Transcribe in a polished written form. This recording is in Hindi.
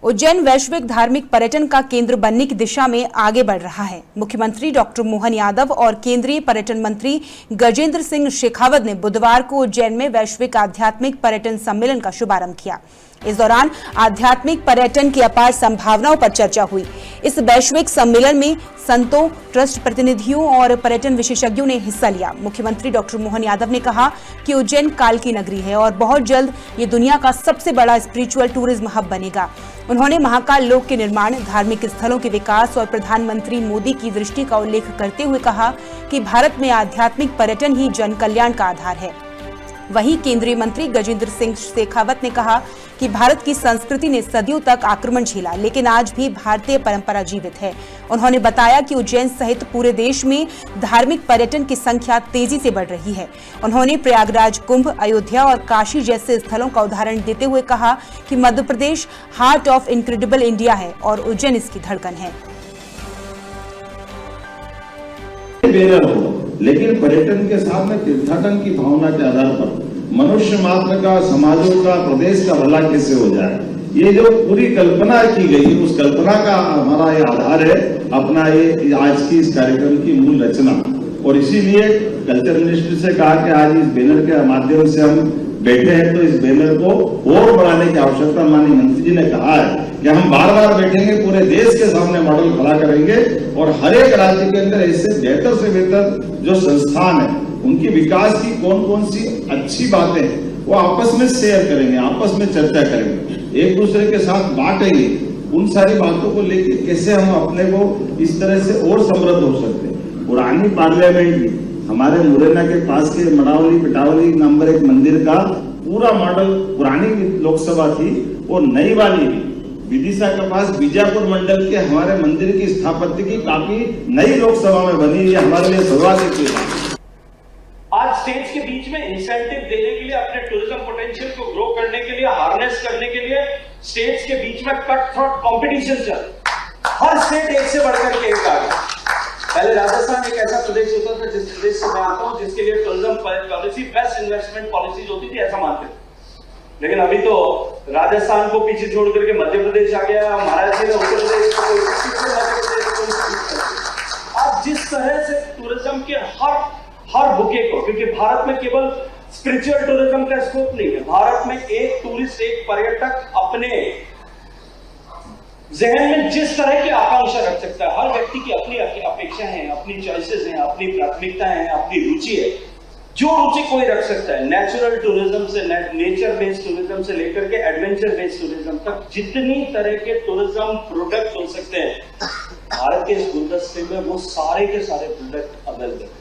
उज्जैन वैश्विक धार्मिक पर्यटन का केंद्र बनने की दिशा में आगे बढ़ रहा है। मुख्यमंत्री डॉक्टर मोहन यादव और केंद्रीय पर्यटन मंत्री गजेंद्र सिंह शेखावत ने बुधवार को उज्जैन में वैश्विक आध्यात्मिक पर्यटन सम्मेलन का शुभारंभ किया। इस दौरान आध्यात्मिक पर्यटन की अपार संभावनाओं पर चर्चा हुई। इस वैश्विक सम्मेलन में संतों, ट्रस्ट प्रतिनिधियों और पर्यटन विशेषज्ञों ने हिस्सा लिया। मुख्यमंत्री डॉक्टर मोहन यादव ने कहा कि उज्जैन काल की नगरी है और बहुत जल्द ये दुनिया का सबसे बड़ा स्पिरिचुअल टूरिज्म हब बनेगा। उन्होंने महाकाल लोक के निर्माण, धार्मिक स्थलों के विकास और प्रधानमंत्री मोदी की दृष्टि का उल्लेख करते हुए कहा कि भारत में आध्यात्मिक पर्यटन ही जन कल्याण का आधार है। वहीं केंद्रीय मंत्री गजेंद्र सिंह शेखावत ने कहा कि भारत की संस्कृति ने सदियों तक आक्रमण झेला, लेकिन आज भी भारतीय परंपरा जीवित है। उन्होंने बताया कि उज्जैन सहित पूरे देश में धार्मिक पर्यटन की संख्या तेजी से बढ़ रही है। उन्होंने प्रयागराज, कुंभ, अयोध्या और काशी जैसे स्थलों का उदाहरण देते हुए कहा कि Madhya Pradesh heart of incredible India है और उज्जैन इसकी धड़कन है। लेकिन पर्यटन के साथ में तीर्थाटन की भावना के आधार पर मनुष्य मात्र का, समाजों का, प्रदेश का भला कैसे हो जाए, ये जो पूरी कल्पना की गई, उस कल्पना का हमारा ये आधार है अपना ये आज की इस कार्यक्रम की मूल रचना। और इसीलिए कल्चर मिनिस्ट्री से कहा कि आज इस बैनर के माध्यम से हम बैठे हैं, तो इस बैनर को और बढ़ाने की आवश्यकता माननीय मंत्री जी ने कहा है कि हम बार बार बैठेंगे, पूरे देश के सामने मॉडल खड़ा करेंगे और हर एक राज्य के अंदर ऐसे बेहतर से बेहतर जो संस्थान है उनकी विकास की कौन कौन सी अच्छी बातें हैं वो आपस में शेयर करेंगे, आपस में चर्चा करेंगे, एक दूसरे के साथ बांटेंगे। उन सारी बातों को लेकर कैसे हम अपने को इस तरह से और समृद्ध हो सकते हैं। पुरानी पार्लियामेंट भी हमारे मुरैना के पास के मड़ावली पिटावली नंबर 1 मंदिर का पूरा मॉडल पुरानी लोकसभा थी और नई वाली भी विदिशा के पास बीजापुर मंडल के हमारे मंदिर की स्थापत्य की काफी नई लोकसभा में बनी। ये हमारे लिए सर्वाधिक है। आज स्टेट्स के बीच में इंसेंटिव देने के लिए, अपने टूरिज्म पोटेंशियल को ग्रो करने के लिए, हार्नेस करने के लिए स्टेट्स के बीच में कट थ्रोट कंपटीशन चल, हर स्टेट एक से बढ़कर के एक आ गया। पहले राजस्थान एक ऐसा प्रदेश होता था जिस प्रदेश से मैं आता हूं, जिसके लिए tourism policy best investment policies होती थी, ऐसा मानते थे। लेकिन अभी तो राजस्थान को पीछे छोड़ करके मध्य प्रदेश आ गया, महाराष्ट्र ने उत्तर प्रदेश को, आज जिस तरह से टूरिज्म के हर बुके को, क्योंकि भारत में केवल स्पिरिचुअल टूरिज्म का स्कोप नहीं है, भारत में एक टूरिस्ट, एक पर्यटक अपने जहन में जिस तरह की आकांक्षा रख सकता है। हर व्यक्ति की अपनी अपेक्षा है, अपनी चॉइसेस हैं, अपनी प्राथमिकताएं हैं, अपनी रुचि है। जो रुचि कोई रख सकता है, नेचुरल टूरिज्म से नेचर बेस्ड टूरिज्म से लेकर के एडवेंचर बेस्ड टूरिज्म तक जितनी तरह के टूरिज्म प्रोडक्ट हो सकते हैं, भारत के इस गुलदस्ते में वो सारे के सारे प्रोडक्ट अवेलेबल है।